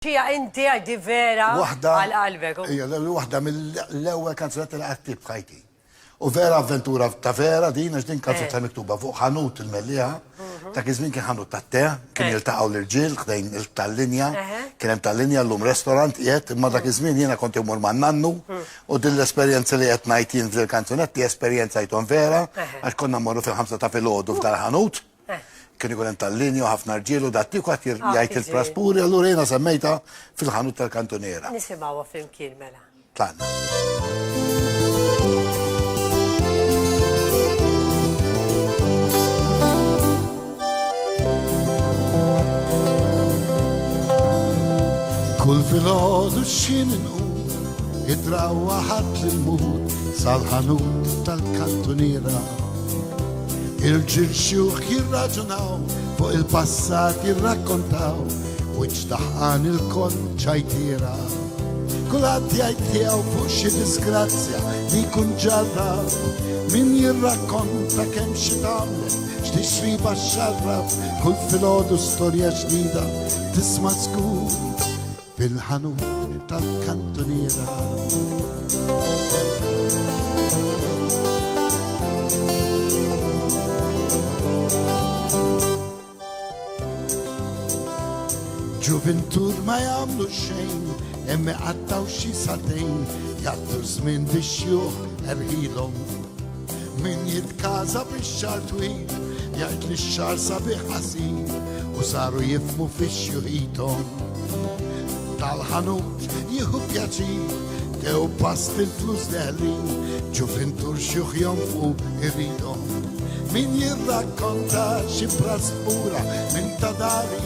Xija inti għaddi vera għal-qalbek. Ija, waħda mill-ewwel kanzunetti li għattib b'ħajti. U vera avventura ta' vera din, għax din kanzunetta miktuba fuq ħanut il-Mellieħa, ta' kizmin kien ħanut ta' te, kien jiltaqgħu l-irġiel, ħdejn tal-linja, kien hemm tal-linja l-lum restorant qiegħed, imma dak iż-żmien jiena kont imur man nannu, u din l-esperjenza li qed ngħid jien fil-kanzunetti esperjenza jton vera, għax konna mmorru fil-5 ta' filgħodu f'dar ħanut. Kien ikun hemm tal-linja u ħafna rġielu dattiku qed jgħid il-praspuri, allura jiena semmejta fil-ħanut tal-kantuniera. Nisimgħuha flimkien mela. Tlanna. Kull filgħodu x'jien inqul idrawwa ħadd il-mut sal-ħanut tal-kantuniera. Il-ġil xjuħ jirraġunaw, fuq il-passat jirrakkontaw, u ġdaħqan il-kon ċajtira. Kulħadd jgħid tiegħu fuq xi disgrazzja li jkun ġarra, min jirrakkonta kemm xi tagħmel, x'tixriba xarraf, kull filgħodu storja ġdida tisma' żgur fil-ħanut tal-kantuniera. Ġuventur ma jagħmlu xejn, emme qattaw xi satejn, jagħtu żmien biex juh erħilhom. Min jitkaża bix-xahar twil, jgħid li x-xahar sabiħ ħażin, u saru jifhmu fix juħithom. Tal-ħanut jieħu pjaċir, tew pass fil-flus leħlin, ġuventur xjuħ jonfqu irridhom. Min jirrakkonta xi praspura minn ta' dari,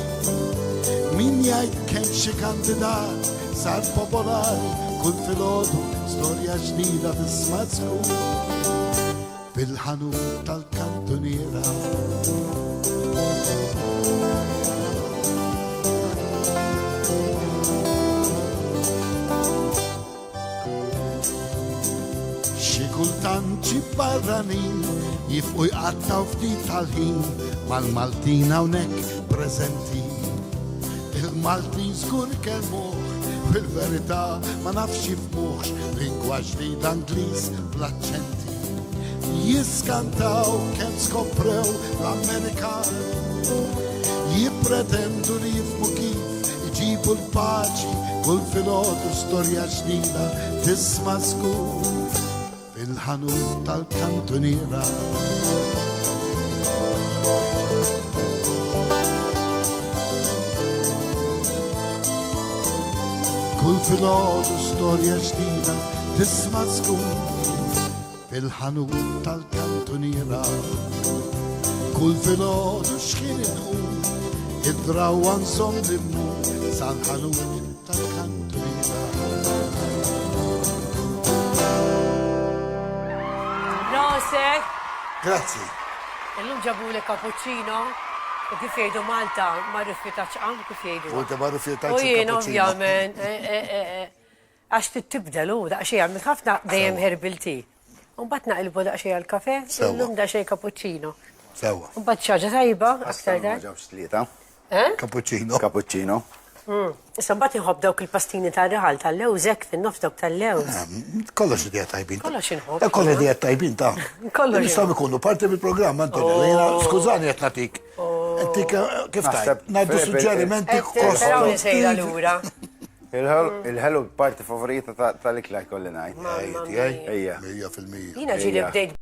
min jgħid kemm xi kandidat sar popolari, kull filgħodu storja ġdida tisma' żgur fil-ħanut tal-kantuniera. Xi kultant xi barranin jifqu jqattaw ftit tal-ħin mal-Maltin hawnhekk preżenti. Il-Maltin skur kelmuħ, fil-verità ma nafx jifmuħx lingwa ġdida Angliż bl-aċċenti. Jiskantaw kemm skoprew l-Amerikan, jippretendu li jifmu kif iġibu l-paċi, kull filgħodu storja ġdida tisma' żgur fil-ħanut tal-kantuniera. Kull filgħodu storja ġdida tisma' żgur fil-ħanut tal-kantuniera. Kull filgħodu x'kien inqul idrawwa nsom l-immut sal-ħanut tal-kantuniera. Nosek! Grazzi. Illum ġabulek cappuccino. U kif jgħidu Malta, ma rifjutax għam, kif jgħidu? U inti ma rifjutax U jien ovvjament, għax tibdel u daqxie għamil ħafna dejjem herbal tea. Unbat naqilbu daqxie għal-kafe, illum daqxie cappuccino. Sewa. Unbat xaġa tajba, aktar da. Ġawx tlieta. Cappuccino. Cappuccino. Issa mbagħad inħobb dawk il-pastini tar-riħal tal-lewżek fin-nofs dawk tal-lewż. Kollox idea tajbin. Kollox inħobb. Kollox idea tajbin ta'. Kollox. Nistgħu ikunu parti mill-programm Antonio. Skużani qed nagħtik. Intik kif tajb? Ngħidu suġġerimenti Però nisejra lura. Il-ħelu parti favorita tal-ikla jkolli ngħid. Ejja. 100%. Jiena ġieli bdejt